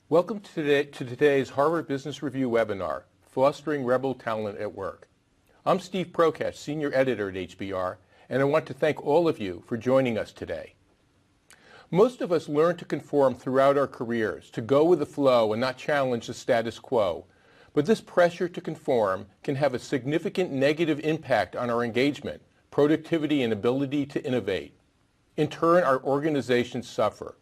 Welcome to today's Harvard Business Review webinar, Fostering Rebel Talent at Work. I'm Steve Prokash, Senior Editor at HBR, and I want to thank all of you for joining us today. Most of us learn to conform throughout our careers, to go with the flow and not challenge the status quo. But this pressure to conform can have a significant negative impact on our engagement, productivity, and ability to innovate. In turn, our organizations suffer.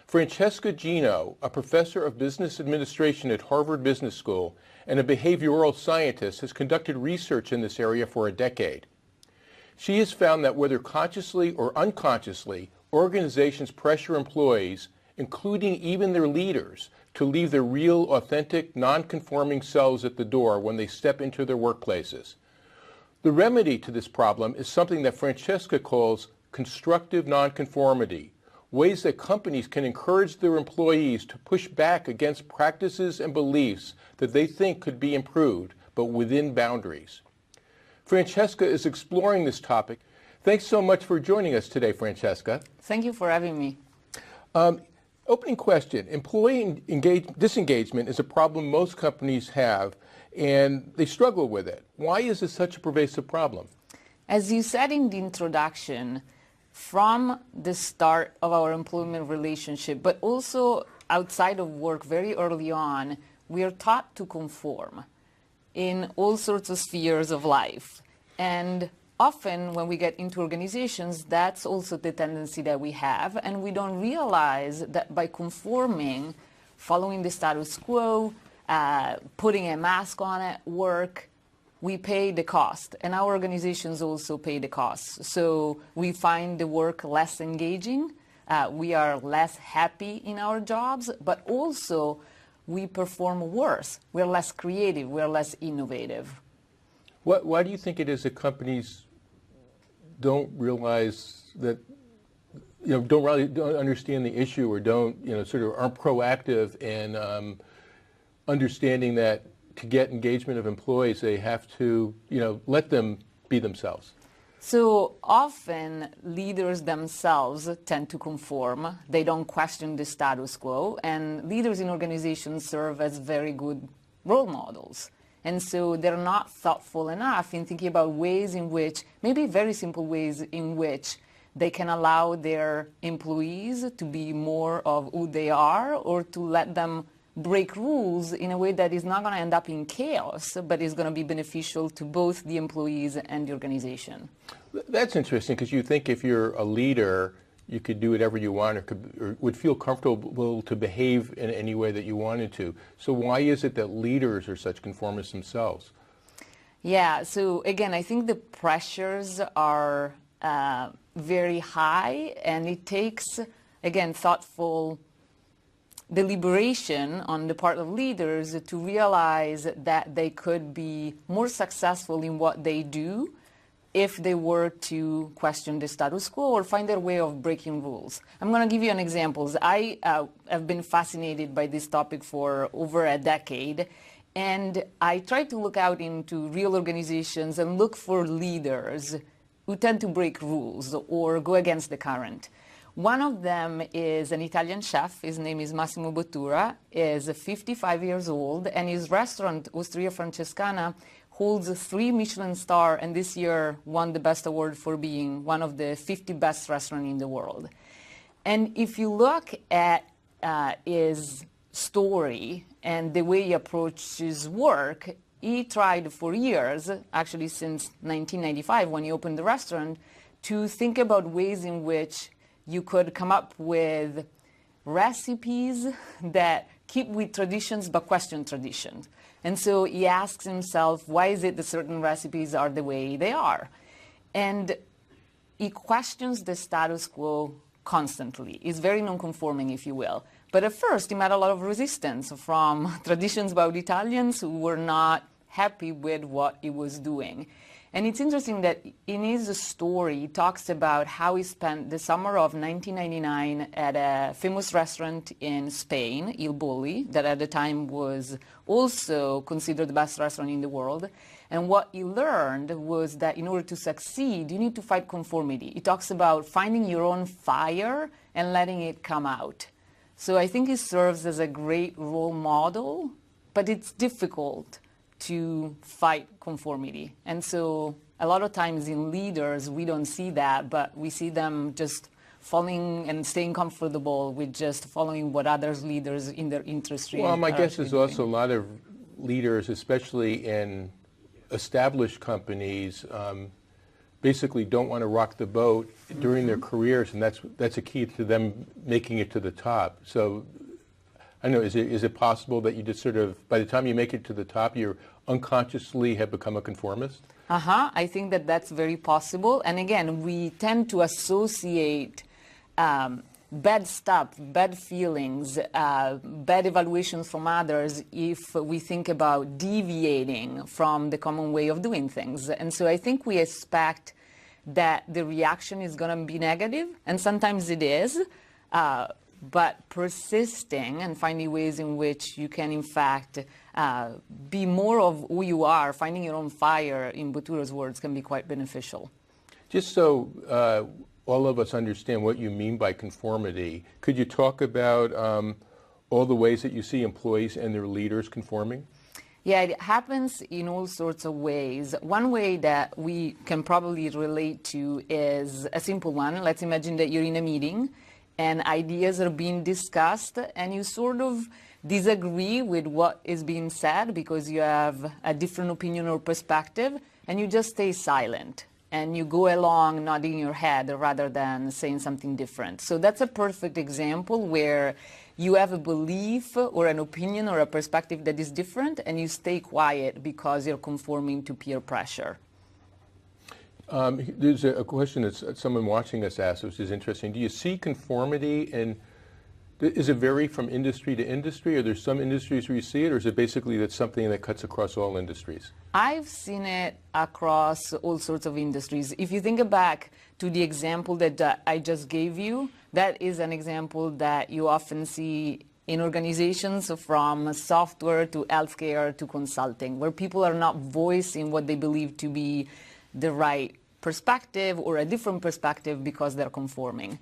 Francesca Gino, a professor of business administration at Harvard Business School and a behavioral scientist, has conducted research in this area for a decade. She has found that whether consciously or unconsciously, organizations pressure employees, including even their leaders, to leave their real, authentic, non-conforming selves at the door when they step into their workplaces. The remedy to this problem is something that Francesca calls constructive nonconformity, ways that companies can encourage their employees to push back against practices and beliefs that they think could be improved, but within boundaries. Francesca is exploring this topic. Thanks so much for joining us today, Francesca. Thank you for having me. Opening question. Employee disengagement is a problem most companies have, and they struggle with it. Why is this such a pervasive problem? As you said in the introduction, from the start of our employment relationship, but also outside of work very early on, we are taught to conform in all sorts of spheres of life. And often when we get into organizations, that's also the tendency that we have, and we don't realize that by conforming, following the status quo, putting a mask on at work, we pay the cost, and our organizations also pay the cost. So we find the work less engaging, we are less happy in our jobs, but also we perform worse. We're less creative, we're less innovative. Why do you think it is that companies don't realize that, don't understand the issue, or don't, aren't proactive in understanding that to get engagement of employees, they have to, let them be themselves? So often leaders themselves tend to conform. They don't question the status quo, and leaders in organizations serve as very good role models. And so they're not thoughtful enough in thinking about ways in which, maybe very simple ways in which they can allow their employees to be more of who they are, or to let them break rules in a way that is not going to end up in chaos, but is going to be beneficial to both the employees and the organization. That's interesting, because you think if you're a leader, you could do whatever you want, or would feel comfortable to behave in any way that you wanted to. So why is it that leaders are such conformists themselves? Yeah, so again, I think the pressures are very high, and it takes, again, thoughtful deliberation on the part of leaders to realize that they could be more successful in what they do if they were to question the status quo or find their way of breaking rules. I'm going to give you an example. I have been fascinated by this topic for over a decade, and I try to look out into real organizations and look for leaders who tend to break rules or go against the current. One of them is an Italian chef. His name is Massimo Bottura. He is 55 years old, and his restaurant, Osteria Francescana, holds 3 Michelin star, and this year won the best award for being one of the 50 best restaurants in the world. And if you look at his story and the way he approaches work, he tried for years, actually since 1995 when he opened the restaurant, to think about ways in which you could come up with recipes that keep with traditions but question traditions. And so he asks himself, why is it that certain recipes are the way they are? And he questions the status quo constantly. He's very non-conforming, if you will. But at first, he met a lot of resistance from traditions about Italians who were not happy with what he was doing. And it's interesting that in his story, he talks about how he spent the summer of 1999 at a famous restaurant in Spain, Il Bulli, that at the time was also considered the best restaurant in the world. And what he learned was that in order to succeed, you need to fight conformity. He talks about finding your own fire and letting it come out. So I think it serves as a great role model, but it's difficult to fight conformity. And so a lot of times in leaders, we don't see that, but we see them just following and staying comfortable with just following what other leaders in their industry. Well, my guess is also a lot of leaders, especially in established companies, basically don't want to rock the boat during their careers, and that's a key to them making it to the top. So, I don't know, is it possible that you just sort of, by the time you make it to the top, you unconsciously have become a conformist? I think that that's very possible. And again, we tend to associate bad stuff, bad feelings, bad evaluations from others if we think about deviating from the common way of doing things. And so I think we expect that the reaction is going to be negative, and sometimes it is, but persisting and finding ways in which you can, in fact, be more of who you are, finding your own fire, in Butura's words, can be quite beneficial. Just so all of us understand what you mean by conformity, could you talk about all the ways that you see employees and their leaders conforming? Yeah, it happens in all sorts of ways. One way that we can probably relate to is a simple one. Let's imagine that you're in a meeting and ideas are being discussed and you sort of disagree with what is being said because you have a different opinion or perspective, and you just stay silent. And you go along nodding your head rather than saying something different. So that's a perfect example where you have a belief or an opinion or a perspective that is different, and you stay quiet because you're conforming to peer pressure. There's a question that someone watching us asked, which is interesting. Do you see conformity in, does it vary from industry to industry? Are there some industries where you see it, or is it basically that's something that cuts across all industries? I've seen it across all sorts of industries. If you think back to the example that I just gave you, that is an example that you often see in organizations from software to healthcare to consulting, where people are not voicing what they believe to be the right perspective or a different perspective because they're conforming.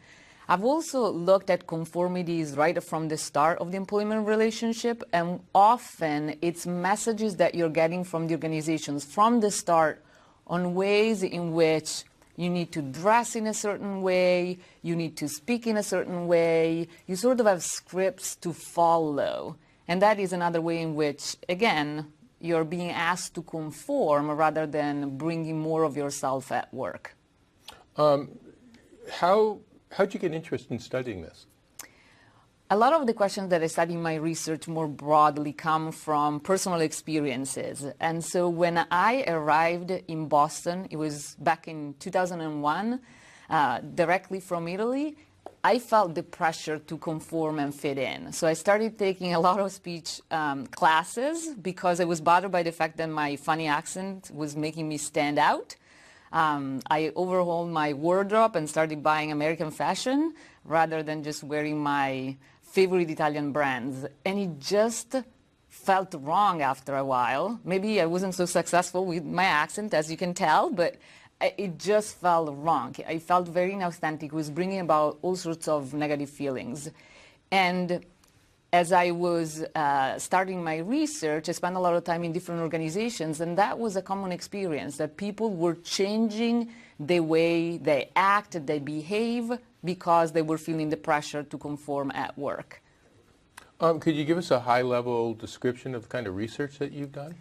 I've also looked at conformities right from the start of the employment relationship, and often it's messages that you're getting from the organizations from the start on ways in which you need to dress in a certain way, you need to speak in a certain way, you sort of have scripts to follow. And that is another way in which, again, you're being asked to conform rather than bringing more of yourself at work. How'd you get interested in studying this? A lot of the questions that I study in my research more broadly come from personal experiences. And so when I arrived in Boston, it was back in 2001, directly from Italy, I felt the pressure to conform and fit in. So I started taking a lot of speech classes because I was bothered by the fact that my funny accent was making me stand out. I overhauled my wardrobe and started buying American fashion rather than just wearing my favorite Italian brands. And it just felt wrong after a while. Maybe I wasn't so successful with my accent, as you can tell, but it just felt wrong. I felt very inauthentic. It was bringing about all sorts of negative feelings. And as I was starting my research, I spent a lot of time in different organizations, and that was a common experience, that people were changing the way they act, they behave, because they were feeling the pressure to conform at work. Could you give us a high-level description of the kind of research that you've done?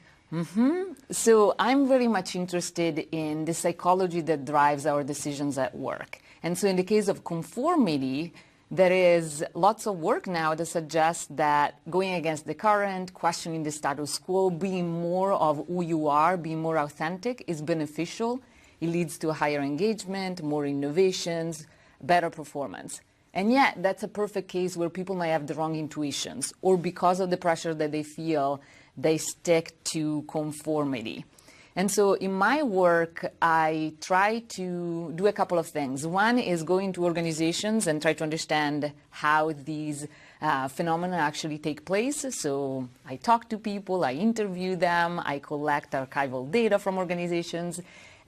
So I'm very much interested in the psychology that drives our decisions at work. And so in the case of conformity, there is lots of work now that suggests that going against the current, questioning the status quo, being more of who you are, being more authentic is beneficial. It leads to higher engagement, more innovations, better performance. And yet, that's a perfect case where people might have the wrong intuitions, or because of the pressure that they feel, they stick to conformity. And so in my work, I try to do a couple of things. One is go into organizations and try to understand how these phenomena actually take place. So I talk to people, I interview them, I collect archival data from organizations,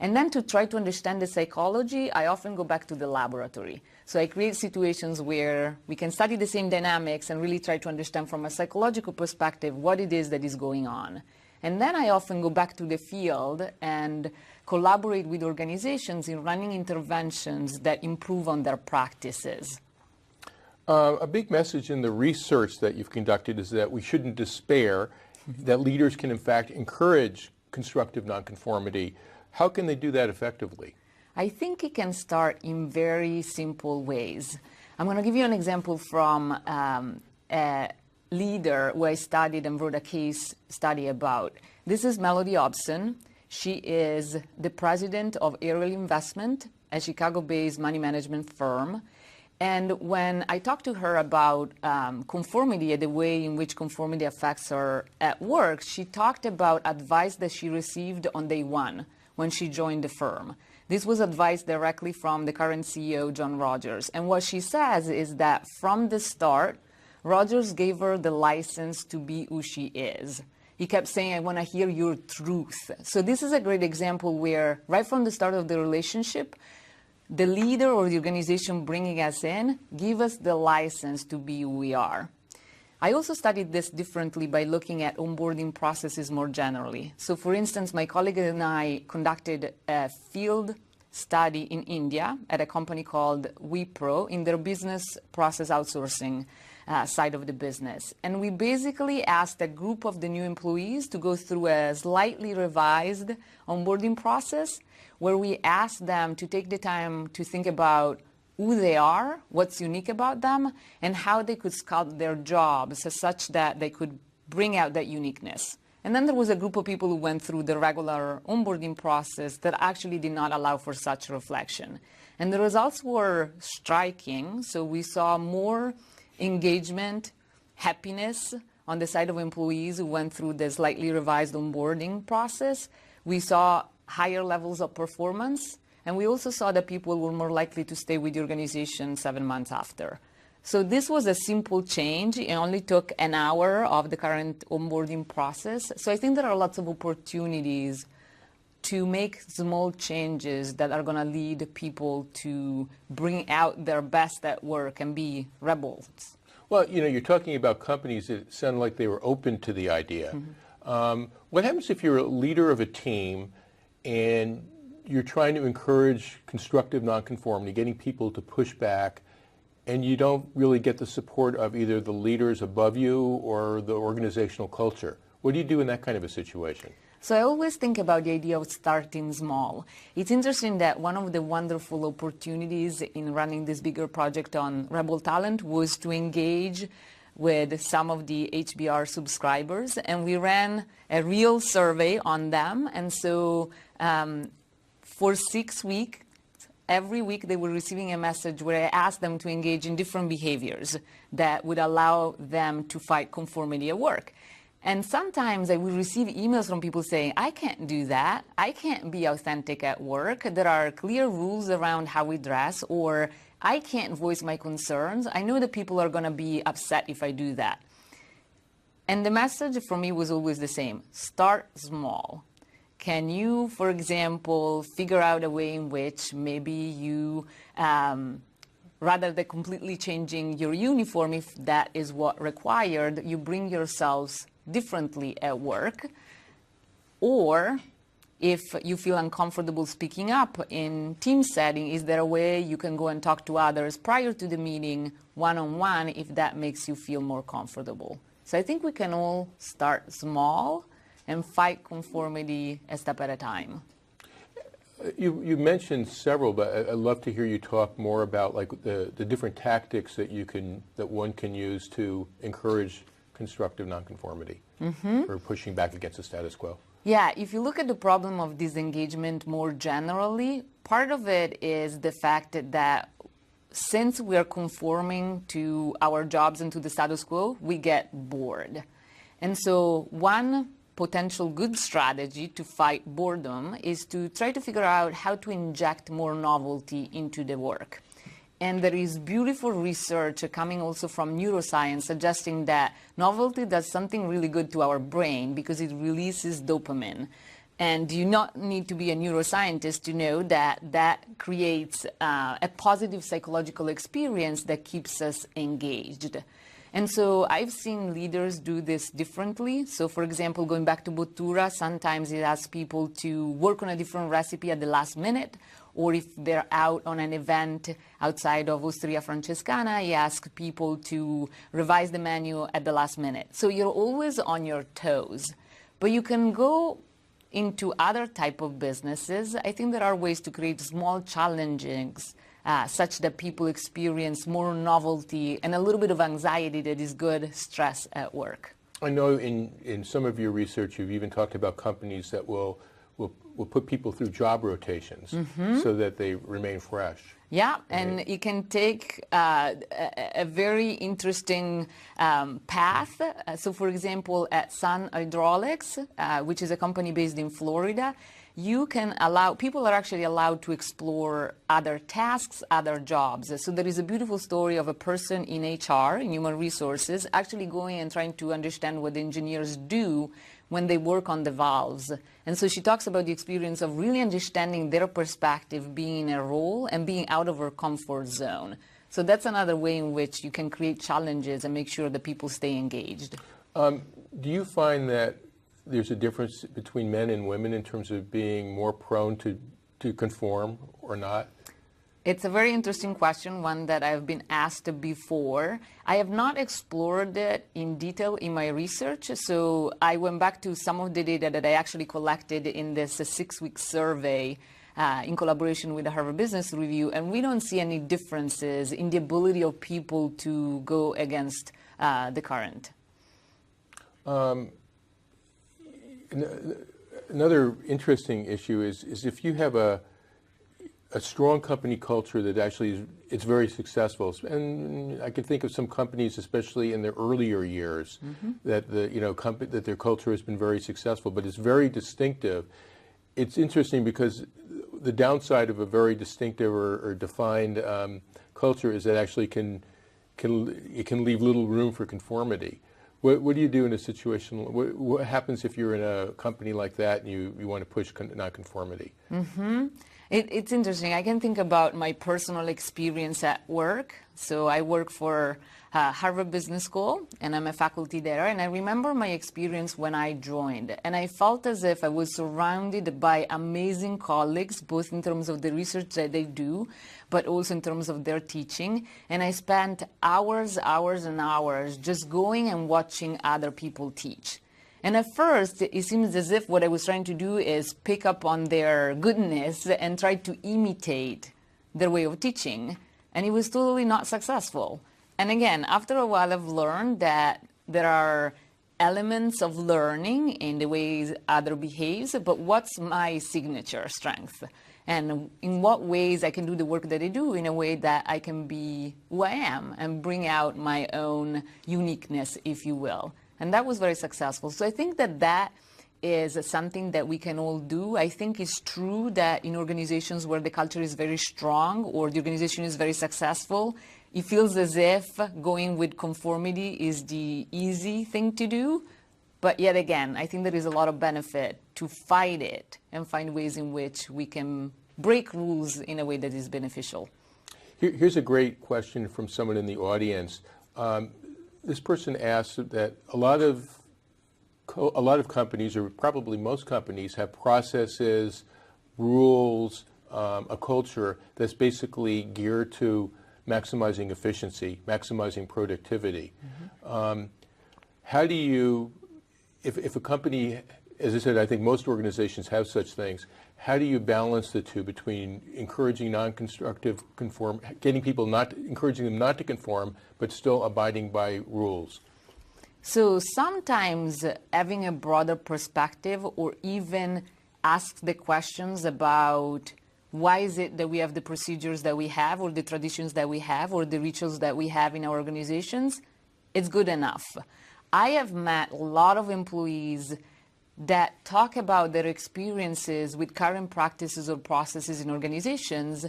And then to try to understand the psychology, I often go back to the laboratory. So I create situations where we can study the same dynamics and really try to understand from a psychological perspective what it is that is going on. And then I often go back to the field and collaborate with organizations in running interventions that improve on their practices. A big message in the research that you've conducted is that we shouldn't despair, that leaders can in fact encourage constructive nonconformity. How can they do that effectively? I think it can start in very simple ways. I'm going to give you an example from a leader who I studied and wrote a case study about. This is Melody Hobson. She is the president of Ariel Investment, a Chicago-based money management firm. And when I talked to her about conformity and the way in which conformity affects her at work, she talked about advice that she received on day one when she joined the firm. This was advice directly from the current CEO, John Rogers. And what she says is that from the start, Rogers gave her the license to be who she is. He kept saying, I want to hear your truth. So this is a great example where right from the start of the relationship, the leader or the organization bringing us in give us the license to be who we are. I also studied this differently by looking at onboarding processes more generally. So for instance, my colleague and I conducted a field study in India at a company called Wipro in their business process outsourcing side of the business. And we basically asked a group of the new employees to go through a slightly revised onboarding process where we asked them to take the time to think about who they are, what's unique about them, and how they could sculpt their jobs such that they could bring out that uniqueness. And then there was a group of people who went through the regular onboarding process that actually did not allow for such reflection. And the results were striking. So we saw more engagement, happiness on the side of employees who went through the slightly revised onboarding process. We saw higher levels of performance. And we also saw that people were more likely to stay with the organization 7 months after. So this was a simple change. It only took an hour of the current onboarding process. So I think there are lots of opportunities to make small changes that are going to lead people to bring out their best at work and be rebels. Well, you know, you're talking about companies that sound like they were open to the idea. Mm-hmm. What happens if you're a leader of a team and you're trying to encourage constructive nonconformity, getting people to push back, and you don't really get the support of either the leaders above you or the organizational culture? What do you do in that kind of a situation? So I always think about the idea of starting small. It's interesting that one of the wonderful opportunities in running this bigger project on Rebel Talent was to engage with some of the HBR subscribers, and we ran a real survey on them. And so for 6 weeks, every week they were receiving a message where I asked them to engage in different behaviors that would allow them to fight conformity at work. And sometimes I would receive emails from people saying, I can't do that. I can't be authentic at work. There are clear rules around how we dress, or I can't voice my concerns. I know that people are going to be upset if I do that. And the message for me was always the same. Start small. Can you, for example, figure out a way in which maybe you, rather than completely changing your uniform, if that is what required, you bring yourselves differently at work? Or if you feel uncomfortable speaking up in team setting, is there a way you can go and talk to others prior to the meeting one-on-one if that makes you feel more comfortable? So I think we can all start small and fight conformity a step at a time. You mentioned several, but I'd love to hear you talk more about like the different tactics that one can use to encourage constructive nonconformity or pushing back against the status quo. Yeah, if you look at the problem of disengagement more generally, part of it is the fact that since we are conforming to our jobs and to the status quo, we get bored. And so one potential good strategy to fight boredom is to try to figure out how to inject more novelty into the work. And there is beautiful research coming also from neuroscience suggesting that novelty does something really good to our brain because it releases dopamine. And you not need to be a neuroscientist to know that that creates a positive psychological experience that keeps us engaged. And so I've seen leaders do this differently. So for example, going back to Bottura, sometimes it asks people to work on a different recipe at the last minute, or if they're out on an event outside of Osteria Francescana, he asks people to revise the menu at the last minute. So you're always on your toes. But you can go into other type of businesses. I think there are ways to create small challenges such that people experience more novelty and a little bit of anxiety that is good stress at work. I know in some of your research you've even talked about companies that will put people through job rotations so that they remain fresh. Yeah, and it can take a very interesting path. So for example, at Sun Hydraulics, which is a company based in Florida, you can allow, people are actually allowed to explore other tasks, other jobs. So there is a beautiful story of a person in HR, in human resources, actually going and trying to understand what the engineers do when they work on the valves. And so she talks about the experience of really understanding their perspective, being in a role and being out of her comfort zone. So that's another way in which you can create challenges and make sure that people stay engaged. Do you find that there's a difference between men and women in terms of being more prone to conform or not? It's a very interesting question, one that I've been asked before. I have not explored it in detail in my research, so I went back to some of the data that I actually collected in this 6-week survey in collaboration with the Harvard Business Review, and we don't see any differences in the ability of people to go against the current. Another interesting issue is if you have a strong company culture that actually it's very successful, and I can think of some companies, especially in their earlier years, that that their culture has been very successful, but it's very distinctive. It's interesting because the downside of a very distinctive or defined culture is that actually it can leave little room for conformity. What do you do in a situation? What happens if you're in a company like that and you want to push nonconformity? It's interesting. I can think about my personal experience at work. So I work for Harvard Business School, and I'm a faculty there. And I remember my experience when I joined. And I felt as if I was surrounded by amazing colleagues, both in terms of the research that they do, but also in terms of their teaching. And I spent hours and hours just going and watching other people teach. And at first, it seems as if what I was trying to do is pick up on their goodness and try to imitate their way of teaching. And it was totally not successful. And again, after a while, I've learned that there are elements of learning in the ways other behaves, but what's my signature strength? And in what ways I can do the work that I do in a way that I can be who I am and bring out my own uniqueness, if you will. And that was very successful. So I think that is something that we can all do. I think it's true that in organizations where the culture is very strong or the organization is very successful, it feels as if going with conformity is the easy thing to do. But yet again, I think there is a lot of benefit to fight it and find ways in which we can break rules in a way that is beneficial. Here's a great question from someone in the audience. This person asked that a lot of companies, or probably most companies, have processes, rules, a culture that's basically geared to maximizing efficiency, maximizing productivity. How do you, if a company, as I said, I think most organizations have such things, how do you balance the two between encouraging non-constructive conform, encouraging them not to conform, but still abiding by rules? So sometimes having a broader perspective, or even ask the questions about why is it that we have the procedures that we have, or the traditions that we have, or the rituals that we have in our organizations, it's good enough. I have met a lot of employees that talk about their experiences with current practices or processes in organizations,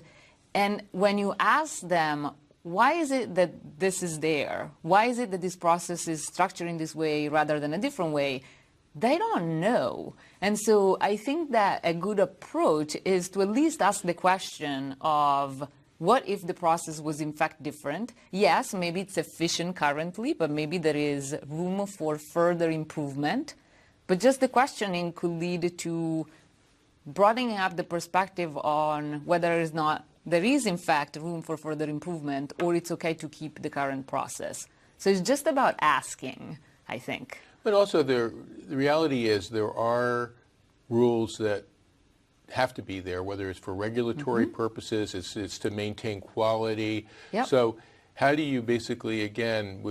and when you ask them, why is it that this is there? Why is it that this process is structured in this way rather than a different way? they don't know. And so I think that a good approach is to at least ask the question of, what if the process was in fact different? Yes, maybe it's efficient currently, but maybe there is room for further improvement. But just the questioning could lead to broadening up the perspective on whether there is in fact room for further improvement, or it's okay to keep the current process. So it's just about asking, I think. But also the reality is there are rules that have to be there, whether it's for regulatory purposes, it's to maintain quality. Yep. So how do you basically, again,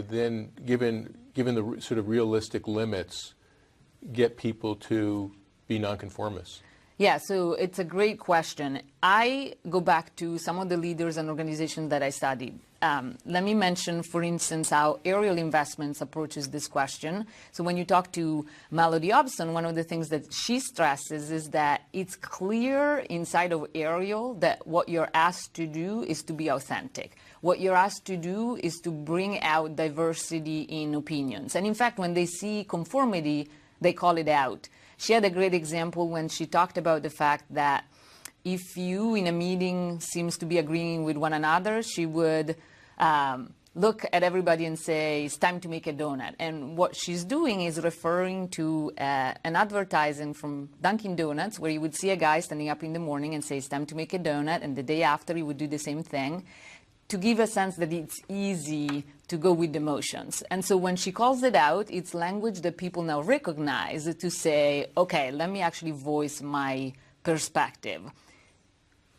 given the sort of realistic limits, get people to be nonconformists? Yeah, so it's a great question. I go back to some of the leaders and organizations that I studied. Let me mention, for instance, how Ariel Investments approaches this question. So when you talk to Melody Hobson, one of the things that she stresses is that it's clear inside of Ariel that what you're asked to do is to be authentic. What you're asked to do is to bring out diversity in opinions. And in fact, when they see conformity, they call it out. She had a great example when she talked about the fact that if you in a meeting seems to be agreeing with one another, she would look at everybody and say, it's time to make a donut. And what she's doing is referring to an advertising from Dunkin' Donuts, where you would see a guy standing up in the morning and say, it's time to make a donut, and the day after he would do the same thing, to give a sense that it's easy to go with the motions. And so when she calls it out, it's language that people now recognize to say, okay, let me actually voice my perspective.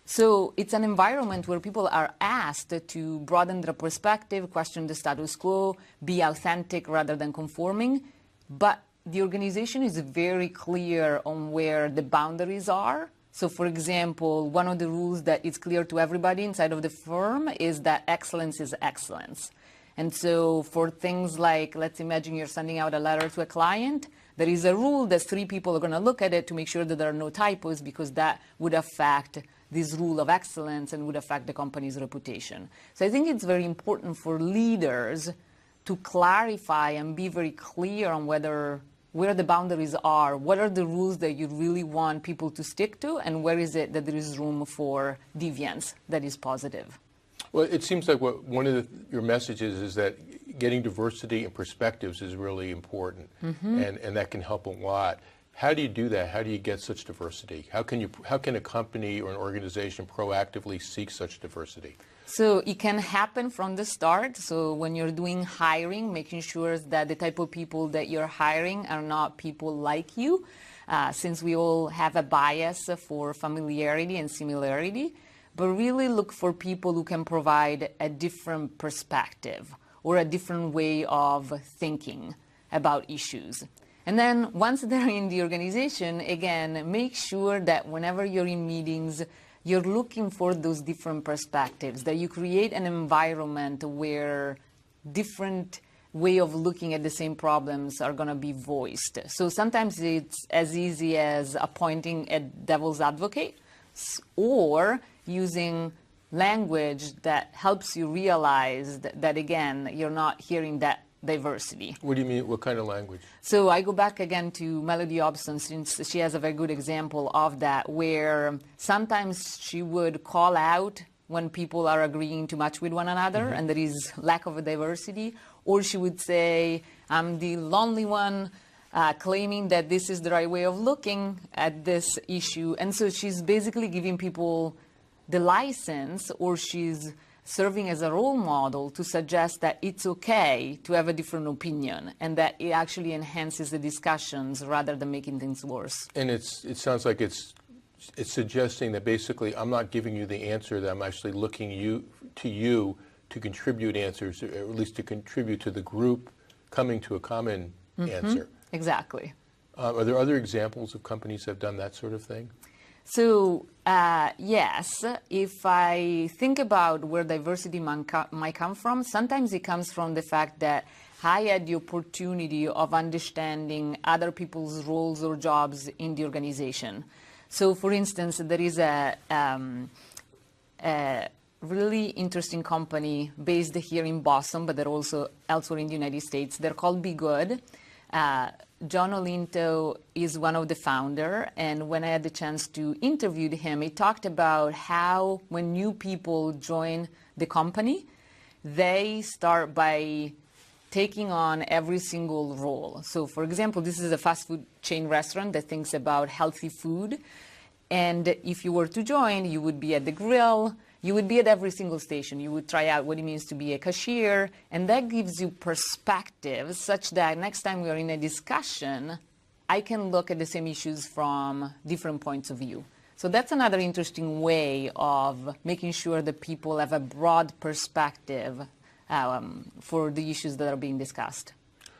So it's an environment where people are asked to broaden their perspective, question the status quo, be authentic rather than conforming, but the organization is very clear on where the boundaries are. So for example, one of the rules that is clear to everybody inside of the firm is that excellence is excellence. And so for things like, let's imagine you're sending out a letter to a client, there is a rule that 3 people are going to look at it to make sure that there are no typos, because that would affect this rule of excellence and would affect the company's reputation. So I think it's very important for leaders to clarify and be very clear on where the boundaries are, what are the rules that you really want people to stick to, and where is it that there is room for deviance that is positive. Well, it seems like one of your messages is that getting diversity and perspectives is really important, and that can help a lot. How do you do that? How do you get such diversity? How can a company or an organization proactively seek such diversity? So it can happen from the start. So when you're doing hiring, making sure that the type of people that you're hiring are not people like you, since we all have a bias for familiarity and similarity, but really look for people who can provide a different perspective or a different way of thinking about issues. And then once they're in the organization, again, make sure that whenever you're in meetings, you're looking for those different perspectives, that you create an environment where different way of looking at the same problems are going to be voiced. So sometimes it's as easy as appointing a devil's advocate or using language that helps you realize that again, you're not hearing that diversity. What do you mean? What kind of language? So I go back again to Melody Hobson, since she has a very good example of that, where sometimes she would call out when people are agreeing too much with one another and there is lack of a diversity, or she would say, I'm the lonely one claiming that this is the right way of looking at this issue. And so she's basically giving people the license, or she's serving as a role model to suggest that it's okay to have a different opinion and that it actually enhances the discussions rather than making things worse. And it sounds like it's suggesting that basically I'm not giving you the answer, that I'm actually looking to you to contribute answers, or at least to contribute to the group coming to a common answer. Exactly. Are there other examples of companies that have done that sort of thing? So, yes, if I think about where diversity might come from, sometimes it comes from the fact that I had the opportunity of understanding other people's roles or jobs in the organization. So, for instance, there is a really interesting company based here in Boston, but they're also elsewhere in the United States. They're called Be Good. John Olinto is one of the founder, and when I had the chance to interview him, he talked about how when new people join the company, they start by taking on every single role. So for example, this is a fast food chain restaurant that thinks about healthy food. And if you were to join, you would be at the grill, you would be at every single station. You would try out what it means to be a cashier, and that gives you perspective such that next time we are in a discussion, I can look at the same issues from different points of view. So that's another interesting way of making sure that people have a broad perspective for the issues that are being discussed.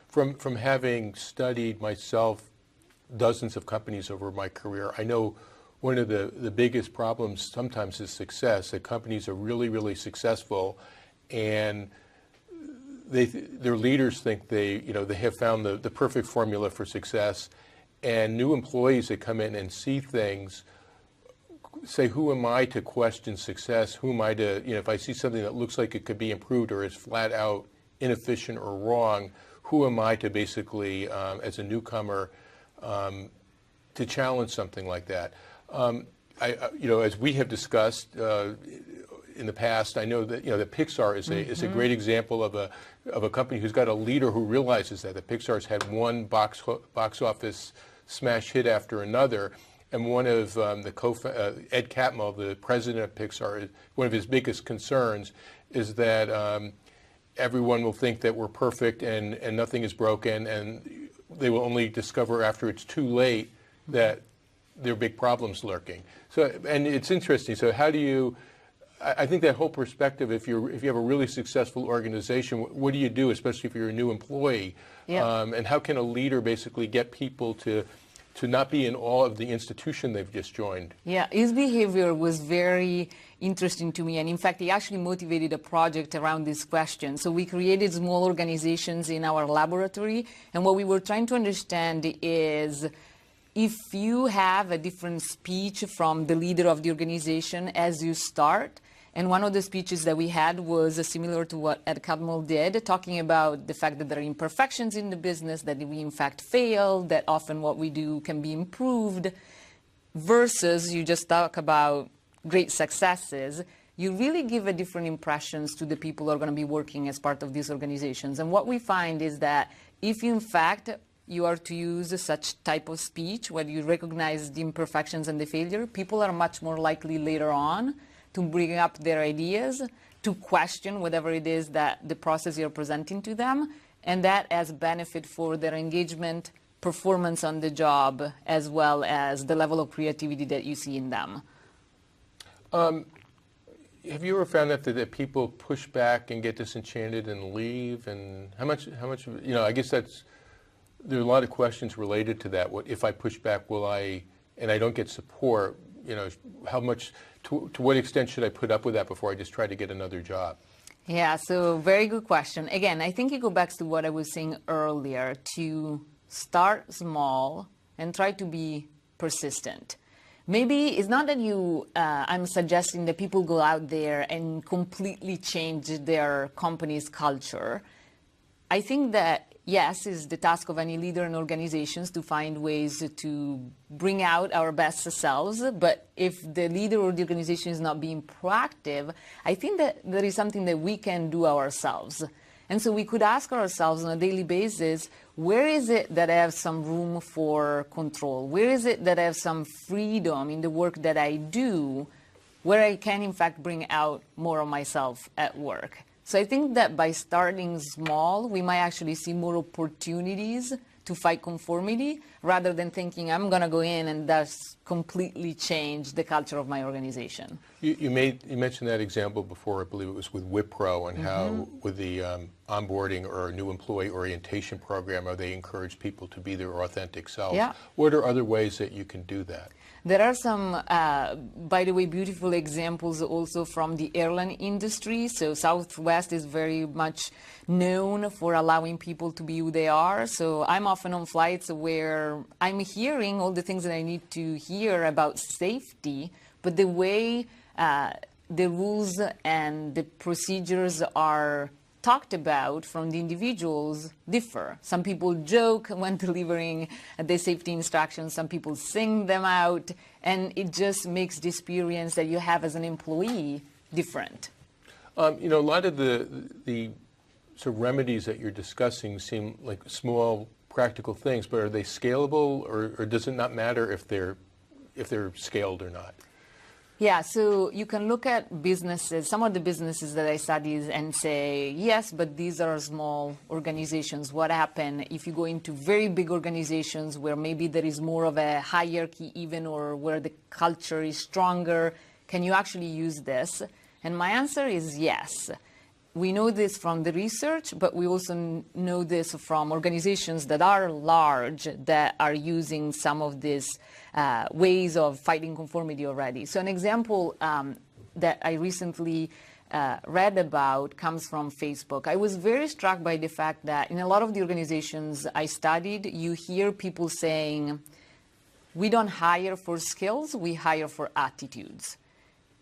From having studied myself dozens of companies over my career, I know one of the biggest problems sometimes is success, that companies are really, really successful and their leaders think they have found the perfect formula for success, and new employees that come in and see things say, who am I to question success? Who am I to, if I see something that looks like it could be improved or is flat out inefficient or wrong, who am I to basically, as a newcomer, to challenge something like that? As we have discussed in the past, I know that that Pixar is a great example of a company who's got a leader who realizes that Pixar's had one box office smash hit after another, and one of Ed Catmull, the president of Pixar, one of his biggest concerns is that everyone will think that we're perfect and nothing is broken, and they will only discover after it's too late that there are big problems lurking. So, and it's interesting. So, how do you? I think that whole perspective. If you have a really successful organization, what do you do, especially if you're a new employee? Yeah. And how can a leader basically get people to not be in awe of the institution they've just joined? Yeah, his behavior was very interesting to me, and in fact, he actually motivated a project around this question. So we created small organizations in our laboratory, and what we were trying to understand is, if you have a different speech from the leader of the organization as you start, and one of the speeches that we had was similar to what Ed Catmull did, talking about the fact that there are imperfections in the business, that we in fact fail, that often what we do can be improved, versus you just talk about great successes. You really give a different impressions to the people who are going to be working as part of these organizations. And what we find is that if in fact you are to use such type of speech where you recognize the imperfections and the failure, people are much more likely later on to bring up their ideas, to question whatever it is that the process you're presenting to them, and that has benefit for their engagement, performance on the job, as well as the level of creativity that you see in them. Have you ever found that people push back and get disenchanted and leave? And how much, I guess there are a lot of questions related to that. What if I push back, and I don't get support, how much, to what extent should I put up with that before I just try to get another job? Yeah, so very good question. Again, I think it goes back to what I was saying earlier, to start small and try to be persistent. Maybe it's not that I'm suggesting that people go out there and completely change their company's culture. I think that, yes, it's the task of any leader in organizations to find ways to bring out our best selves, but if the leader or the organization is not being proactive, I think that there is something that we can do ourselves. And so we could ask ourselves on a daily basis, where is it that I have some room for control? Where is it that I have some freedom in the work that I do, where I can in fact bring out more of myself at work? So I think that by starting small, we might actually see more opportunities to fight conformity rather than thinking I'm going to go in and thus completely change the culture of my organization. You mentioned that example before. I believe it was with Wipro and how with the onboarding or new employee orientation program, how they encourage people to be their authentic selves. Yeah. What are other ways that you can do that? There are some, by the way, beautiful examples also from the airline industry. So Southwest is very much known for allowing people to be who they are. So I'm often on flights where I'm hearing all the things that I need to hear about safety, but the way the rules and the procedures are talked about from the individuals differ. Some people joke when delivering the safety instructions, some people sing them out, and it just makes the experience that you have as an employee different. You know, a lot of the sort of remedies that you're discussing seem like small, practical things, but are they scalable, or does it not matter if they're scaled or not? Yeah, so you can look at businesses, some of the businesses that I studied, and say, yes, but these are small organizations. What happens if you go into very big organizations where maybe there is more of a hierarchy even, or where the culture is stronger? Can you actually use this? And my answer is yes. We know this from the research, but we also know this from organizations that are large that are using some of these ways of fighting conformity already. So an example that I recently read about comes from Facebook. I was very struck by the fact that in a lot of the organizations I studied, you hear people saying, we don't hire for skills, we hire for attitudes.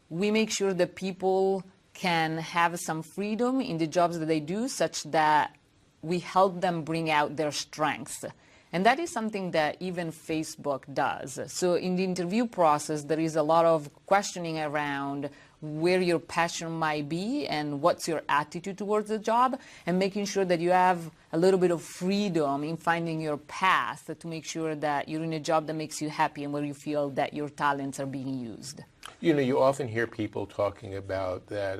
We make sure that people can have some freedom in the jobs that they do, such that we help them bring out their strengths. And that is something that even Facebook does. So in the interview process, there is a lot of questioning around where your passion might be and what's your attitude towards the job, and making sure that you have a little bit of freedom in finding your path to make sure that you're in a job that makes you happy and where you feel that your talents are being used. You know, you often hear people talking about that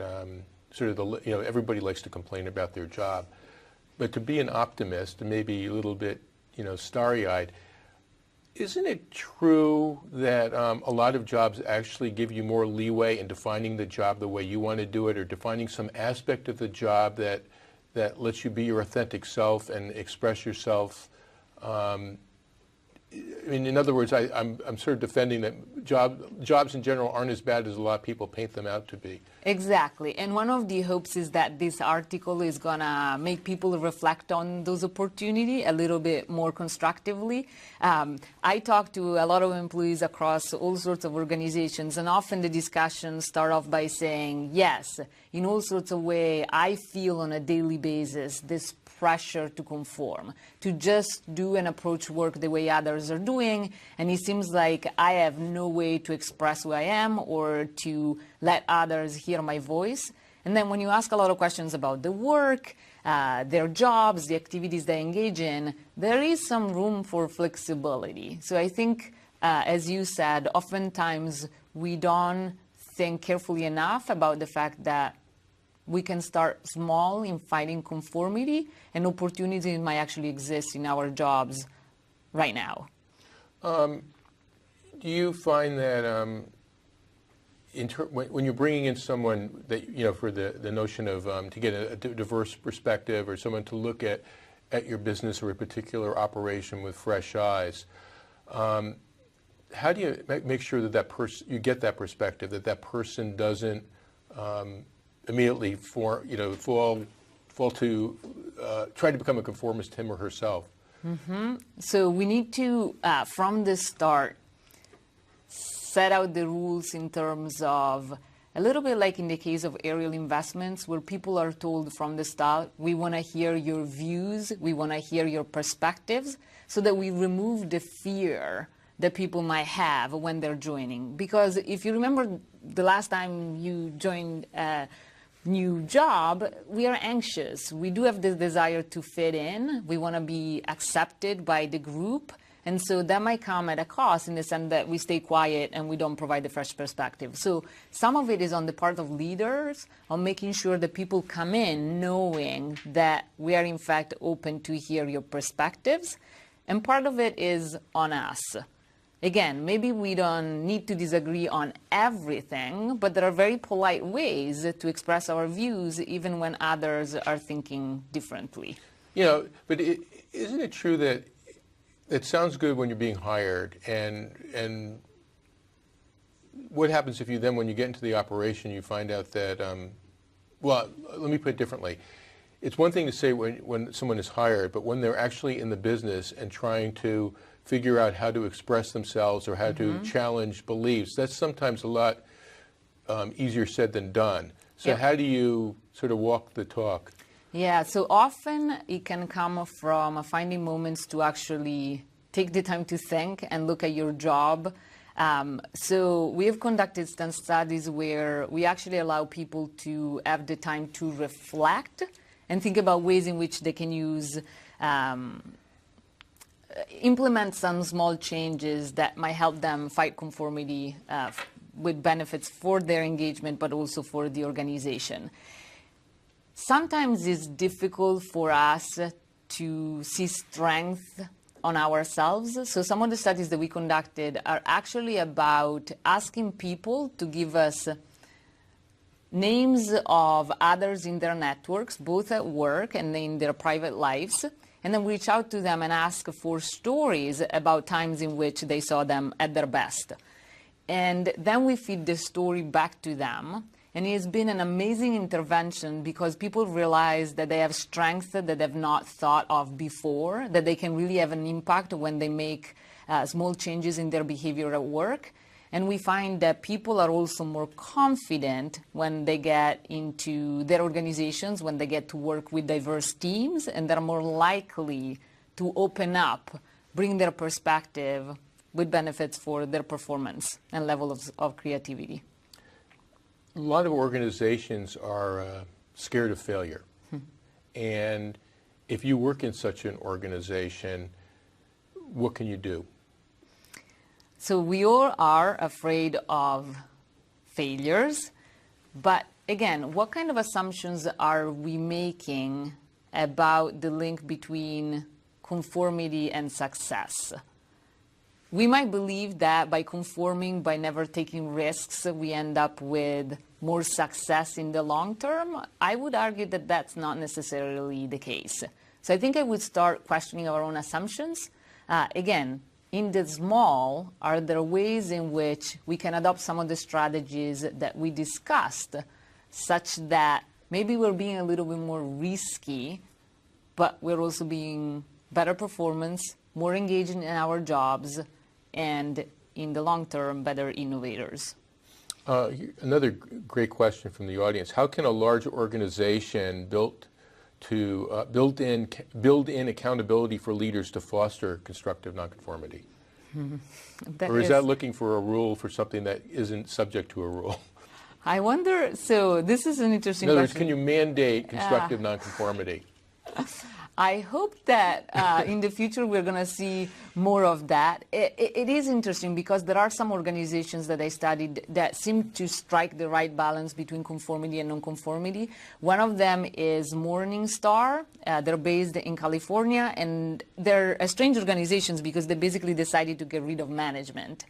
sort of everybody likes to complain about their job, but to be an optimist and maybe a little bit, starry-eyed, isn't it true that a lot of jobs actually give you more leeway in defining the job the way you want to do it, or defining some aspect of the job that lets you be your authentic self and express yourself? I mean, in other words, I'm sort of defending that jobs in general aren't as bad as a lot of people paint them out to be. Exactly. And one of the hopes is that this article is going to make people reflect on those opportunities a little bit more constructively. I talk to a lot of employees across all sorts of organizations, and often the discussions start off by saying, yes, in all sorts of ways, I feel on a daily basis this pressure to conform, to just do and approach work the way others are doing, and it seems like I have no way to express who I am or to let others hear my voice. And then when you ask a lot of questions about the work, their jobs, the activities they engage in, there is some room for flexibility. So I think, as you said, oftentimes we don't think carefully enough about the fact that we can start small in fighting conformity, and opportunities might actually exist in our jobs right now. Do you find that when you're bringing in someone that, for the notion of to get a diverse perspective, or someone to look at your business or a particular operation with fresh eyes, how do you make sure that you get that perspective, that person doesn't immediately fall to try to become a conformist, him or herself? Mm-hmm. So we need to, from the start, set out the rules in terms of a little bit like in the case of aerial investments, where people are told from the start, we want to hear your views, we want to hear your perspectives, so that we remove the fear that people might have when they're joining. Because if you remember the last time you joined a new job, we are anxious. We do have this desire to fit in. We want to be accepted by the group. And so that might come at a cost, in the sense that we stay quiet and we don't provide the fresh perspective. So some of it is on the part of leaders, on making sure that people come in knowing that we are in fact open to hear your perspectives. And part of it is on us. Again, maybe we don't need to disagree on everything, but there are very polite ways to express our views even when others are thinking differently. But isn't it true that it sounds good when you're being hired, and what happens if you then, when you get into the operation, you find out that, well, let me put it differently. It's one thing to say when someone is hired, but when they're actually in the business and trying to figure out how to express themselves or how to challenge beliefs, that's sometimes a lot easier said than done. So how do you sort of walk the talk? Yeah, so often it can come from finding moments to actually take the time to think and look at your job. So we have conducted some studies where we actually allow people to have the time to reflect and think about ways in which they can use, implement some small changes that might help them fight conformity with benefits for their engagement, but also for the organization. Sometimes it's difficult for us to see strength on ourselves. So some of the studies that we conducted are actually about asking people to give us names of others in their networks, both at work and in their private lives, and then reach out to them and ask for stories about times in which they saw them at their best. And then we feed the story back to them. And it has been an amazing intervention because people realize that they have strengths that they've not thought of before, that they can really have an impact when they make small changes in their behavior at work. And we find that people are also more confident when they get into their organizations, when they get to work with diverse teams, and they're more likely to open up, bring their perspective with benefits for their performance and level of creativity. A lot of organizations are scared of failure. And if you work in such an organization, what can you do? So we all are afraid of failures, but again, what kind of assumptions are we making about the link between conformity and success? We might believe that by conforming, by never taking risks, we end up with more success in the long term. I would argue that that's not necessarily the case. So I think I would start questioning our own assumptions. Again, in the small, are there ways in which we can adopt some of the strategies that we discussed, such that maybe we're being a little bit more risky, but we're also being better performance, more engaging in our jobs, and in the long term, better innovators? Another great question from the audience. How can a large organization build in accountability for leaders to foster constructive nonconformity? Or is that looking for a rule for something that isn't subject to a rule? I wonder, so this is an interesting question. In other words, can you mandate constructive nonconformity? I hope that in the future we're going to see more of that. It is interesting because there are some organizations that I studied that seem to strike the right balance between conformity and nonconformity. One of them is Morningstar. They're based in California, and they're strange organizations because they basically decided to get rid of management.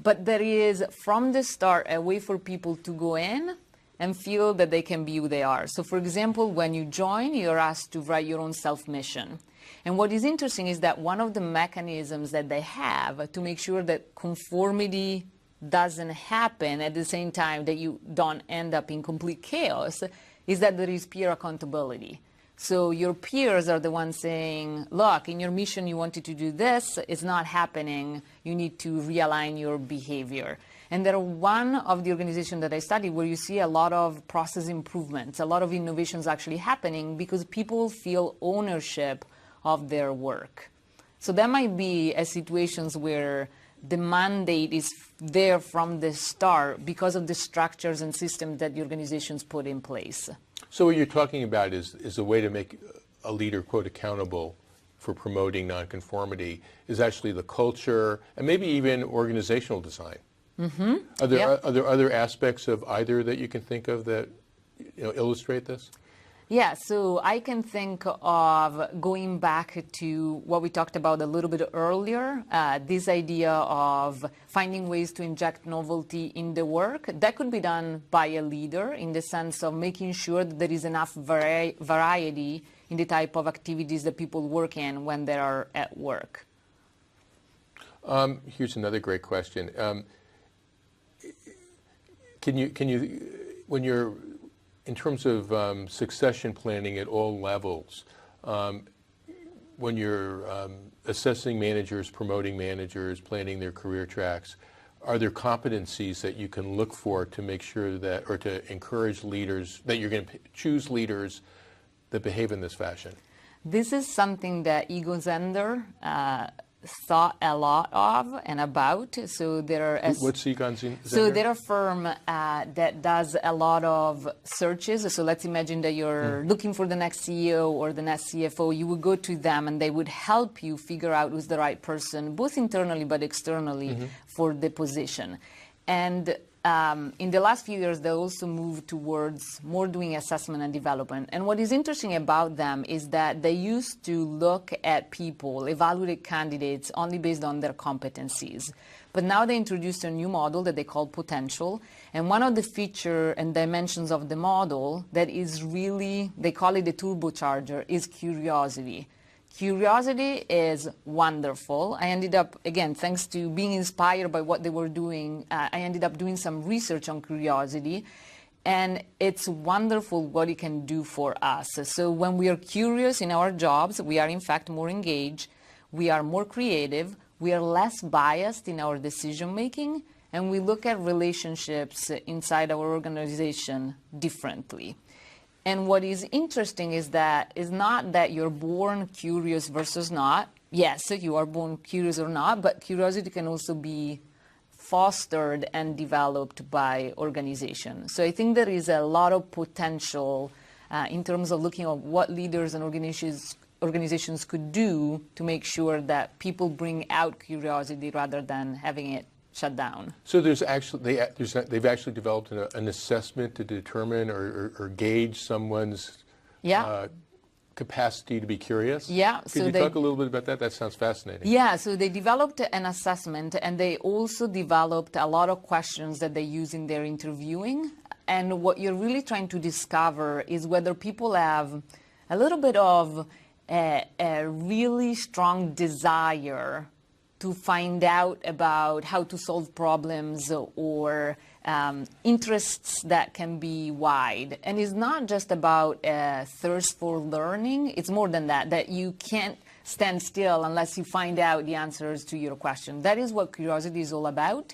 But there is, from the start, a way for people to go in and feel that they can be who they are. So for example, when you join, you're asked to write your own self-mission. And what is interesting is that one of the mechanisms that they have to make sure that conformity doesn't happen at the same time that you don't end up in complete chaos is that there is peer accountability. So your peers are the ones saying, look, in your mission you wanted to do this, it's not happening, you need to realign your behavior. And they're one of the organizations that I studied where you see a lot of process improvements, a lot of innovations actually happening because people feel ownership of their work. So that might be a situations where the mandate is there from the start because of the structures and systems that the organizations put in place. So what you're talking about is a way to make a leader, quote, accountable for promoting nonconformity is actually the culture and maybe even organizational design. Mm-hmm. Are there other aspects of either that you can think of that illustrate this? Yeah, so I can think of going back to what we talked about a little bit earlier, this idea of finding ways to inject novelty in the work. That could be done by a leader in the sense of making sure that there is enough variety in the type of activities that people work in when they are at work. Here's another great question. Can you, when you're in terms of succession planning at all levels, when you're assessing managers, promoting managers, planning their career tracks, are there competencies that you can look for to make sure that, or to encourage leaders, that you're going to choose leaders that behave in this fashion? This is something that Egon Zehnder thought a lot of and about. So there are What's Egon Zehnder? So they're a firm that does a lot of searches. So let's imagine that you're looking for the next CEO or the next CFO. You would go to them and they would help you figure out who's the right person, both internally but externally, for the position. And in the last few years, they also moved towards more doing assessment and development. And what is interesting about them is that they used to look at people, evaluate candidates only based on their competencies. But now they introduced a new model that they call potential. And one of the features and dimensions of the model that is really, they call it the turbocharger, is curiosity. Curiosity is wonderful. I ended up, again, thanks to being inspired by what they were doing, I ended up doing some research on curiosity. And it's wonderful what it can do for us. So when we are curious in our jobs, we are in fact more engaged, we are more creative, we are less biased in our decision making, and we look at relationships inside our organization differently. And what is interesting is that it's not that you're born curious versus not. Yes, you are born curious or not, but curiosity can also be fostered and developed by organization. So I think there is a lot of potential in terms of looking at what leaders and organizations could do to make sure that people bring out curiosity rather than having it shut down. So they've actually developed an assessment to determine or gauge someone's capacity to be curious? Yeah. Could you talk a little bit about that? That sounds fascinating. Yeah, so they developed an assessment and they also developed a lot of questions that they use in their interviewing. And what you're really trying to discover is whether people have a little bit of a really strong desire to find out about how to solve problems or interests that can be wide. And it's not just about a thirst for learning. It's more than that, that you can't stand still unless you find out the answers to your question. That is what curiosity is all about.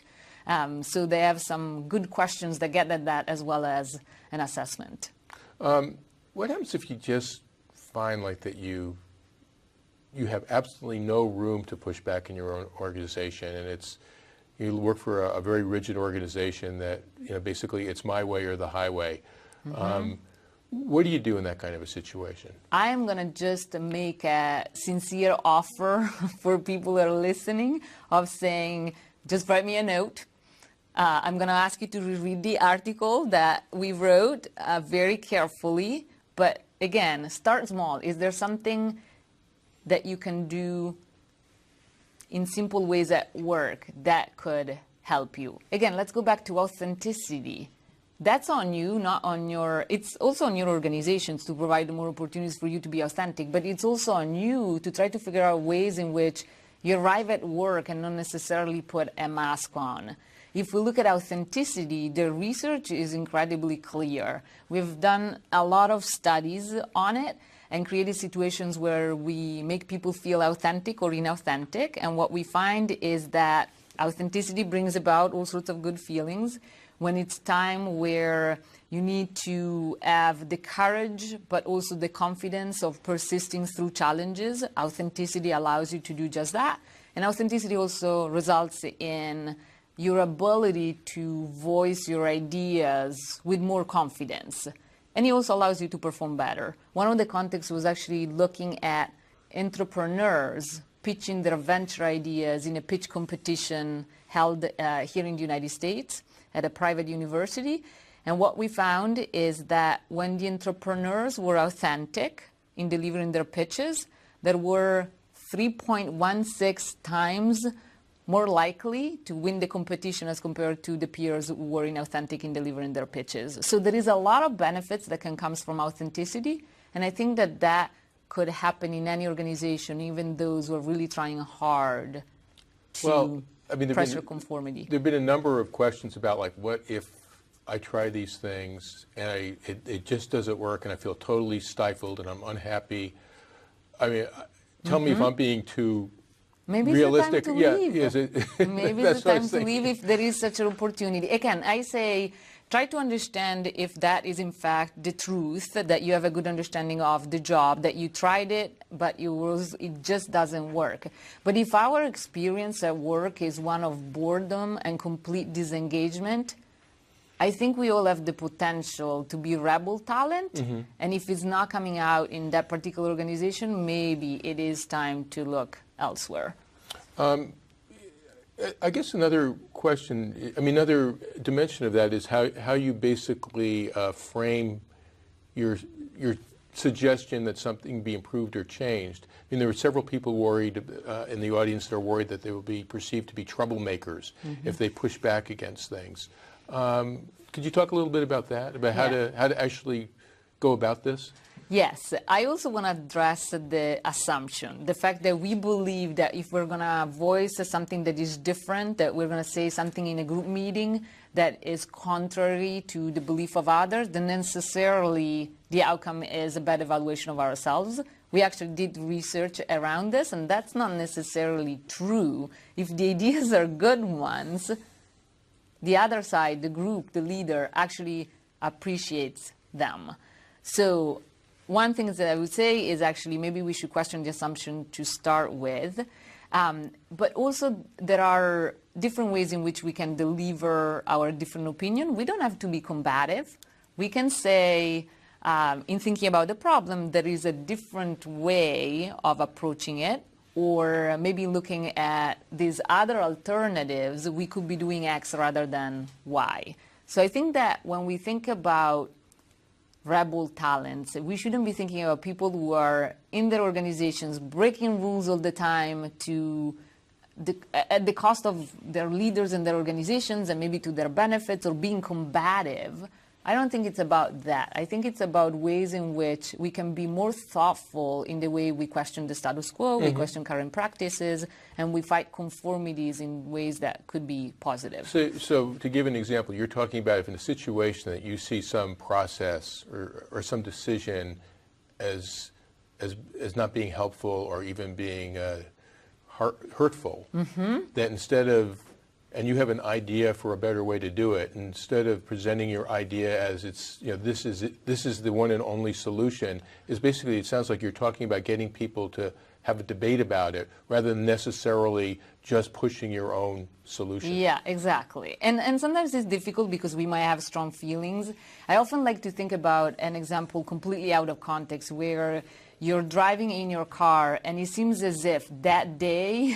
So they have some good questions that get at that as well as an assessment. What happens if you just find like that you have absolutely no room to push back in your own organization, and you work for a very rigid organization that basically it's my way or the highway. What do you do in that kind of a situation? I am going to just make a sincere offer for people that are listening of saying, just write me a note. I'm going to ask you to reread the article that we wrote very carefully. But again, start small. Is there something that you can do in simple ways at work that could help you? Again, let's go back to authenticity. That's on you, not on it's also on your organizations to provide more opportunities for you to be authentic, but it's also on you to try to figure out ways in which you arrive at work and not necessarily put a mask on. If we look at authenticity, the research is incredibly clear. We've done a lot of studies on it and created situations where we make people feel authentic or inauthentic. And what we find is that authenticity brings about all sorts of good feelings. When it's time where you need to have the courage, but also the confidence of persisting through challenges, authenticity allows you to do just that. And authenticity also results in your ability to voice your ideas with more confidence. And it also allows you to perform better. One of the contexts was actually looking at entrepreneurs pitching their venture ideas in a pitch competition held here in the United States at a private university. And what we found is that when the entrepreneurs were authentic in delivering their pitches, there were 3.16 times more likely to win the competition as compared to the peers who were inauthentic in delivering their pitches. So there is a lot of benefits that can come from authenticity, and I think that that could happen in any organization, even those who are really trying hard to pressure conformity. There have been a number of questions about, like, what if I try these things and it just doesn't work and I feel totally stifled and I'm unhappy? I mean, tell me if I'm being too realistic. Maybe it's the time to leave. Maybe it's the time to leave if there is such an opportunity. Again, I say try to understand if that is in fact the truth, that you have a good understanding of the job, that you tried it, but it just doesn't work. But if our experience at work is one of boredom and complete disengagement, I think we all have the potential to be rebel talent, and if it's not coming out in that particular organization, maybe it is time to look elsewhere. I guess another question, another dimension of that is how you basically frame your suggestion that something be improved or changed. There were several people worried in the audience that are worried that they will be perceived to be troublemakers if they push back against things. Could you talk a little bit about that, about how to actually go about this? Yes, I also want to address the assumption, the fact that we believe that if we're going to voice something that is different, that we're going to say something in a group meeting that is contrary to the belief of others, then necessarily the outcome is a bad evaluation of ourselves. We actually did research around this, and that's not necessarily true. If the ideas are good ones, the other side, the group, the leader, actually appreciates them. So one thing that I would say is actually maybe we should question the assumption to start with. But also there are different ways in which we can deliver our different opinion. We don't have to be combative. We can say, in thinking about the problem, there is a different way of approaching it, or maybe looking at these other alternatives, we could be doing X rather than Y. So I think that when we think about rebel talents, we shouldn't be thinking about people who are in their organizations breaking rules all the time at the cost of their leaders and their organizations and maybe to their benefits, or being combative. I don't think it's about that. I think it's about ways in which we can be more thoughtful in the way we question the status quo, we question current practices, and we fight conformities in ways that could be positive. So to give an example, you're talking about if in a situation that you see some process or some decision as not being helpful or even being hurtful, that instead of, and you have an idea for a better way to do it, instead of presenting your idea as it's, this is the one and only solution, is basically, it sounds like you're talking about getting people to have a debate about it rather than necessarily just pushing your own solution. Yeah, exactly. And sometimes it's difficult because we might have strong feelings. I often like to think about an example completely out of context where you're driving in your car and it seems as if that day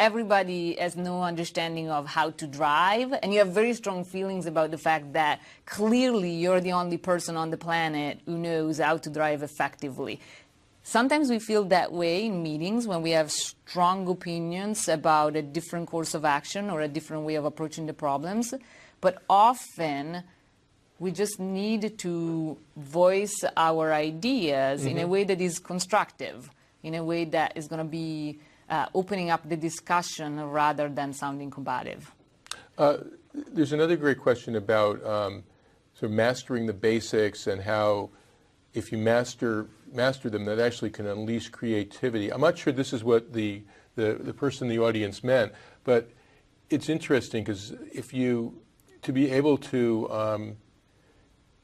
everybody has no understanding of how to drive, and you have very strong feelings about the fact that clearly you're the only person on the planet who knows how to drive effectively. Sometimes we feel that way in meetings when we have strong opinions about a different course of action or a different way of approaching the problems, but often we just need to voice our ideas in a way that is constructive, in a way that is going to be opening up the discussion rather than sounding combative. There's another great question about sort of mastering the basics and how if you master them, that actually can unleash creativity. I'm not sure this is what the person in the audience meant, but it's interesting because to be able to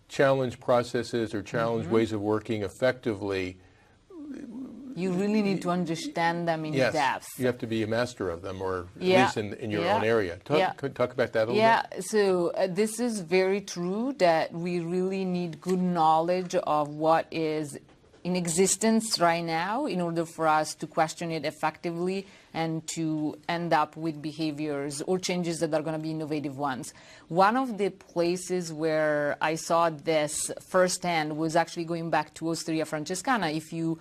challenge processes or challenge ways of working effectively, you really need to understand them in depth. You have to be a master of them, or at least in your own area. Talk about that a little bit. Yeah, so this is very true that we really need good knowledge of what is in existence right now in order for us to question it effectively and to end up with behaviors or changes that are going to be innovative ones. One of the places where I saw this firsthand was actually going back to Osteria Francescana. If you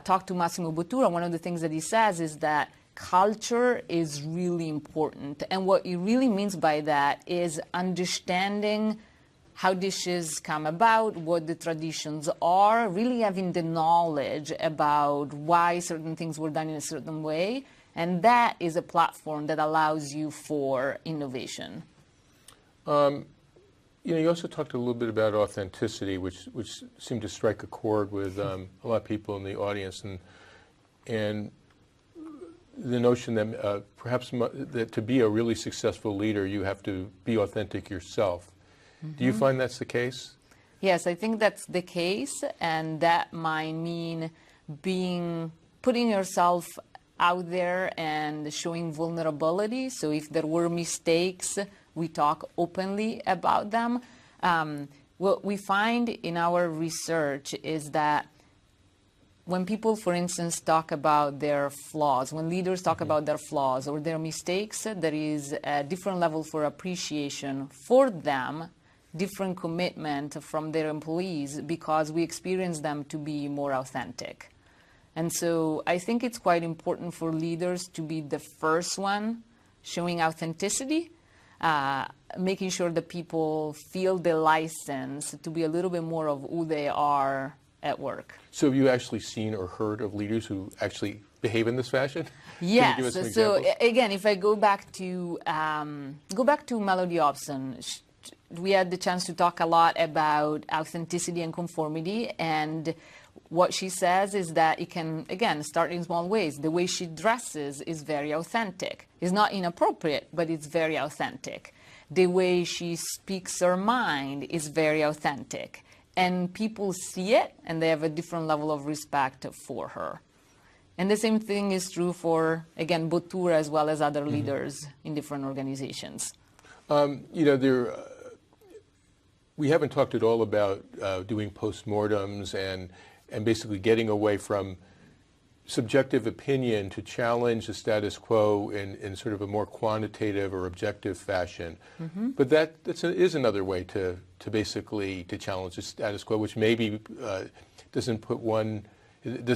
talk to Massimo Bottura, one of the things that he says is that culture is really important. And what he really means by that is understanding how dishes come about, what the traditions are, really having the knowledge about why certain things were done in a certain way. And that is a platform that allows you for innovation. You also talked a little bit about authenticity, which seemed to strike a chord with a lot of people in the audience, and the notion that perhaps that to be a really successful leader, you have to be authentic yourself. Do you find that's the case? Yes, I think that's the case, and that might mean putting yourself out there and showing vulnerability. So if there were mistakes, we talk openly about them. What we find in our research is that when people, for instance, talk about their flaws, when leaders talk about their flaws or their mistakes, there is a different level for appreciation for them, different commitment from their employees, because we experience them to be more authentic. And so I think it's quite important for leaders to be the first one showing authenticity, making sure that people feel the license to be a little bit more of who they are at work. So have you actually seen or heard of leaders who actually behave in this fashion? Yes. Can you give us some So examples? again, if I go back to Melody Hobson, we had the chance to talk a lot about authenticity and conformity, and what she says is that it can, again, start in small ways. The way she dresses is very authentic. It's not inappropriate, but it's very authentic. The way she speaks her mind is very authentic. And people see it, and they have a different level of respect for her. And the same thing is true for, again, Botura as well as other leaders in different organizations. We haven't talked at all about doing postmortems and basically getting away from subjective opinion to challenge the status quo in sort of a more quantitative or objective fashion. But that is another way to basically challenge the status quo, which maybe doesn't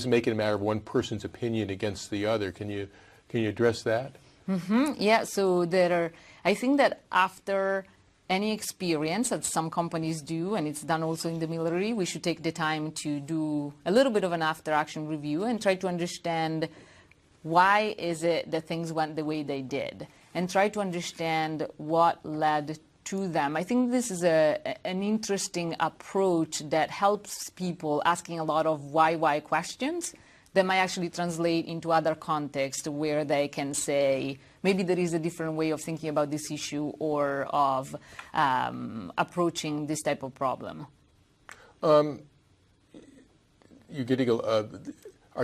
make it a matter of one person's opinion against the other. Can you address that? Yeah, so I think that after any experience that some companies do, and it's done also in the military, we should take the time to do a little bit of an after-action review and try to understand why is it that things went the way they did, and try to understand what led to them. I think this is an interesting approach that helps people asking a lot of why questions that might actually translate into other contexts where they can say, maybe there is a different way of thinking about this issue or of approaching this type of problem. Are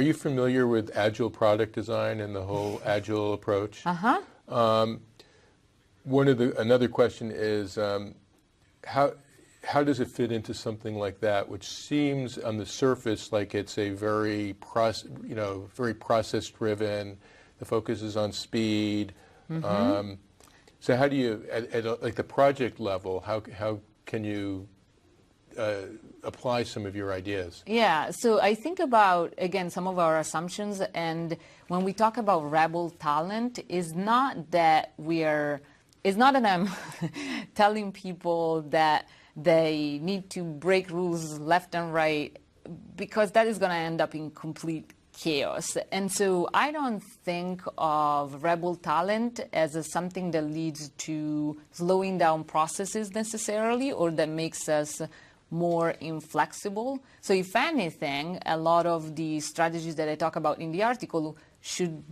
you familiar with agile product design and the whole agile approach? Another question is how does it fit into something like that, which seems on the surface like it's a very process-driven. The focus is on speed. So how do you, at like the project level, how can you apply some of your ideas? Yeah, so I think about, again, some of our assumptions, and when we talk about rebel talent, it's not that I'm telling people that they need to break rules left and right, because that is going to end up in complete chaos. And so I don't think of rebel talent as something that leads to slowing down processes necessarily, or that makes us more inflexible. So if anything, a lot of the strategies that I talk about in the article should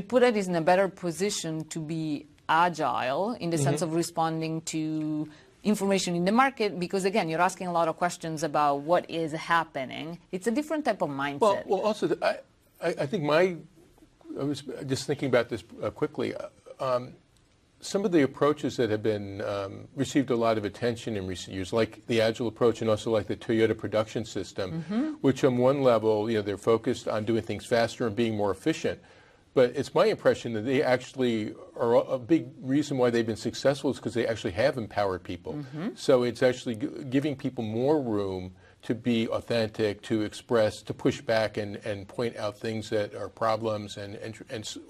put us in a better position to be agile in the sense of responding to information in the market, because again, you're asking a lot of questions about what is happening. It's a different type of mindset. Well also, I think I was just thinking about this quickly. Some of the approaches that have been received a lot of attention in recent years, like the Agile approach and also like the Toyota production system, which on one level, they're focused on doing things faster and being more efficient. But it's my impression that they actually are a big reason why they've been successful is because they actually have empowered people. So it's actually giving people more room to be authentic, to express, to push back and point out things that are problems and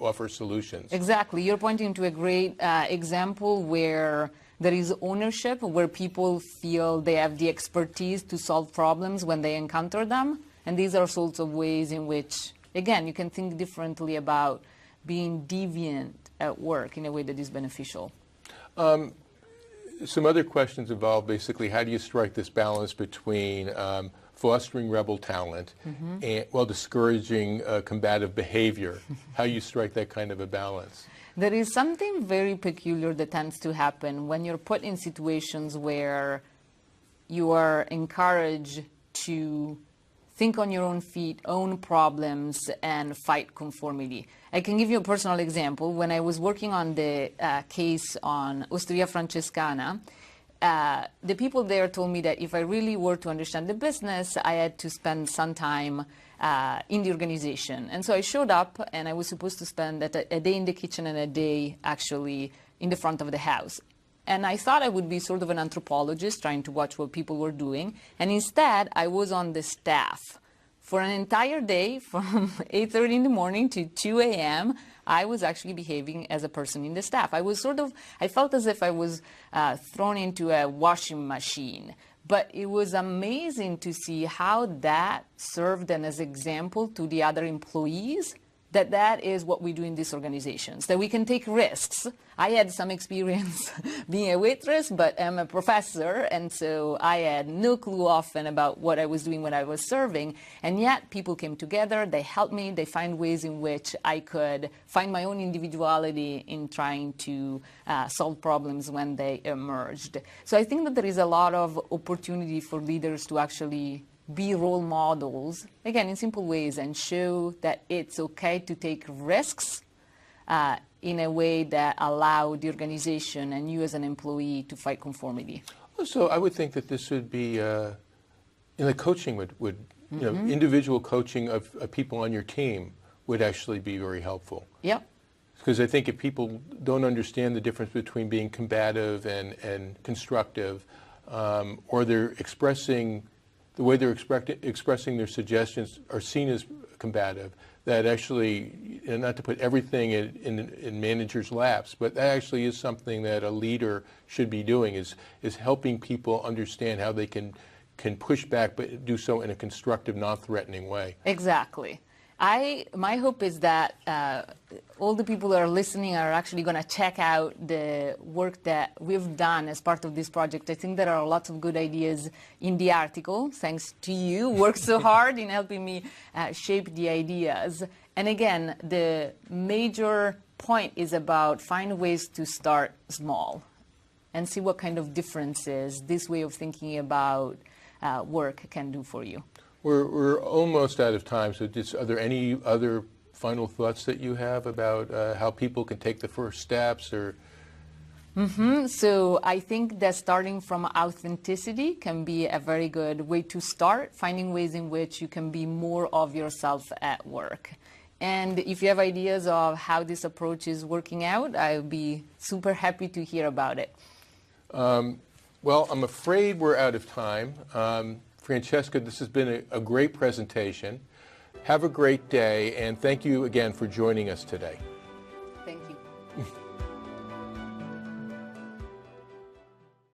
offer solutions. Exactly. You're pointing to a great example where there is ownership, where people feel they have the expertise to solve problems when they encounter them. And these are sorts of ways in which, again, you can think differently about being deviant at work in a way that is beneficial. Some other questions involve basically how do you strike this balance between fostering rebel talent and while discouraging combative behavior? How you strike that kind of a balance? There is something very peculiar that tends to happen when you're put in situations where you are encouraged to think on your own feet, own problems, and fight conformity. I can give you a personal example. When I was working on the case on Osteria Francescana, the people there told me that if I really were to understand the business, I had to spend some time in the organization. And so I showed up, and I was supposed to spend a day in the kitchen and a day actually in the front of the house. And I thought I would be sort of an anthropologist trying to watch what people were doing. And instead, I was on the staff. For an entire day, from 8:30 in the morning to 2 a.m., I was actually behaving as a person in the staff. I felt as if I was thrown into a washing machine. But it was amazing to see how that served as an example to the other employees that is what we do in these organizations, that we can take risks. I had some experience being a waitress, but I'm a professor, and so I had no clue often about what I was doing when I was serving, and yet people came together, they helped me, they find ways in which I could find my own individuality in trying to solve problems when they emerged. So I think that there is a lot of opportunity for leaders to actually be role models, again, in simple ways, and show that it's okay to take risks in a way that allow the organization and you as an employee to fight conformity. So I would think that this would be, coaching would individual coaching of people on your team would actually be very helpful. Yep. Because I think if people don't understand the difference between being combative and constructive, or they're the way they're expressing their suggestions are seen as combative, that actually, not to put everything in managers' laps, but that actually is something that a leader should be doing, is helping people understand how they can push back, but do so in a constructive, non-threatening way. Exactly. My hope is that all the people that are listening are actually going to check out the work that we've done as part of this project. I think there are lots of good ideas in the article, thanks to you. Worked so hard in helping me shape the ideas. And again, the major point is about find ways to start small and see what kind of differences this way of thinking about work can do for you. We're almost out of time, so are there any other final thoughts that you have about how people can take the first steps? Or So I think that starting from authenticity can be a very good way to start, finding ways in which you can be more of yourself at work. And if you have ideas of how this approach is working out, I'll be super happy to hear about it. Well, I'm afraid we're out of time. Francesca, this has been a great presentation. Have a great day, and thank you again for joining us today. Thank you.